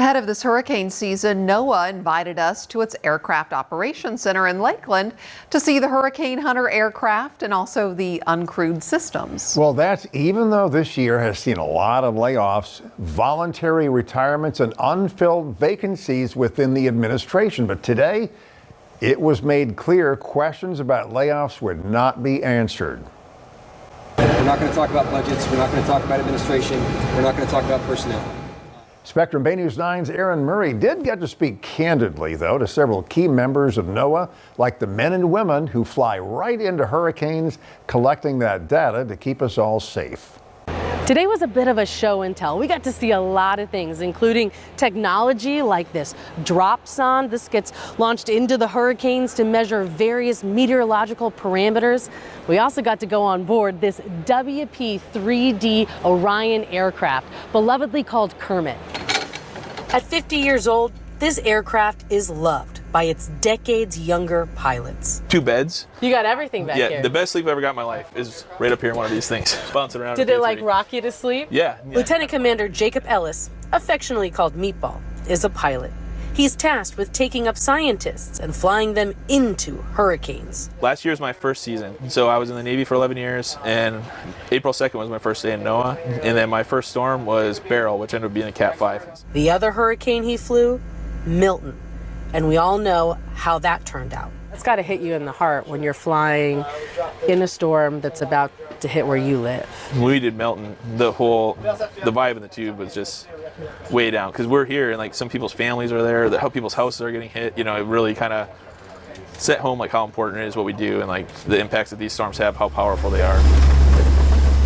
Ahead of this hurricane season, NOAA invited us to its Aircraft Operations Center in Lakeland to see the Hurricane Hunter aircraft and also the uncrewed systems. Well, that's even though this year has seen a lot of layoffs, voluntary retirements, and unfilled vacancies within the administration. But today, it was made clear questions about layoffs would not be answered. We're not going to talk about budgets. We're not going to talk about administration. We're not going to talk about personnel. Spectrum Bay News 9's Aaron Murray did get to speak candidly, though, to several key members of NOAA, like the men and women who fly right into hurricanes, collecting that data to keep us all safe. Today was a bit of a show and tell. We got to see a lot of things, including technology like this dropson. This gets launched into the hurricanes to measure various meteorological parameters. We also got to go on board this WP-3D Orion aircraft, belovedly called Kermit. At 50 years old, this aircraft is loved by its decades younger pilots. 2 beds. You got everything back here. Yeah, the best sleep I ever got in my life is right up here in one of these things, bouncing around. Did it like rock you to sleep? Yeah. Lieutenant Commander Jacob Ellis, affectionately called Meatball, is a pilot. He's tasked with taking up scientists and flying them into hurricanes. Last year was my first season, so I was in the Navy for 11 years, and April 2nd was my first day in NOAA, and then my first storm was Beryl, which ended up being a Cat 5. The other hurricane he flew, Milton, and we all know how that turned out. It's got to hit you in the heart when you're flying in a storm that's about to hit where you live. When we did Milton, the vibe in the tube was just way down, because we're here and like some people's families are there, how people's houses are getting hit. You know, it really kind of set home like how important it is what we do and like the impacts that these storms have, how powerful they are.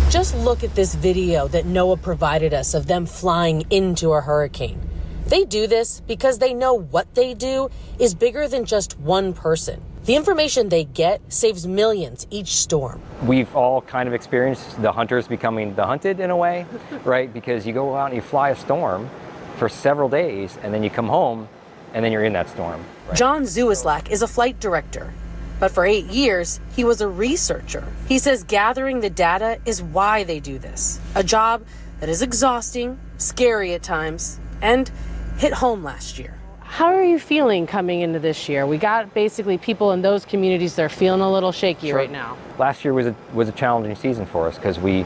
Just look at this video that NOAA provided us of them flying into a hurricane. They do this because they know what they do is bigger than just one person. The information they get saves millions each storm. We've all kind of experienced the hunters becoming the hunted in a way, right? Because you go out and you fly a storm for several days and then you come home and then you're in that storm. Right? John Zuislak is a flight director, but for 8 years, he was a researcher. He says gathering the data is why they do this. A job that is exhausting, scary at times, and hit home last year. How are you feeling coming into this year? We got basically people in those communities that are feeling a little shaky right now. Last year was a challenging season for us because we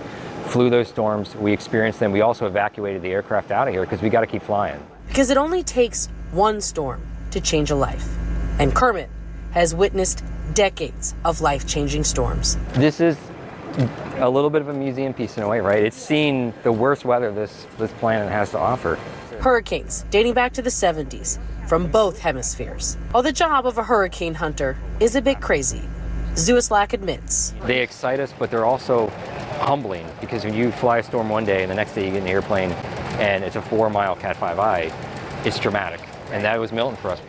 flew those storms, we experienced them, we also evacuated the aircraft out of here because we got to keep flying. Because it only takes one storm to change a life. And Kermit has witnessed decades of life-changing storms. This is a little bit of a museum piece in a way, right? It's seen the worst weather this planet has to offer. Hurricanes dating back to the 70s from both hemispheres. While the job of a hurricane hunter is a bit crazy, Zuislak admits. They excite us, but they're also humbling because when you fly a storm one day and the next day you get in the airplane and it's a 4-mile Cat 5i, it's dramatic. And that was Milton for us.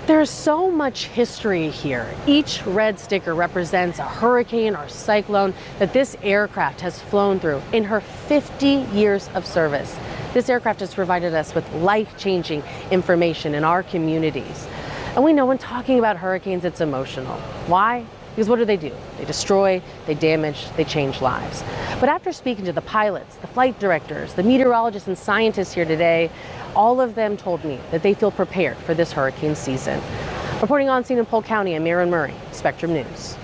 There's so much history here. Each red sticker represents a hurricane or cyclone that this aircraft has flown through in her 50 years of service. This aircraft has provided us with life-changing information in our communities. And we know when talking about hurricanes, it's emotional. Why? Because what do? They destroy, they damage, they change lives. But after speaking to the pilots, the flight directors, the meteorologists and scientists here today, all of them told me that they feel prepared for this hurricane season. Reporting on scene in Polk County, I'm Aaron Murray, Spectrum News.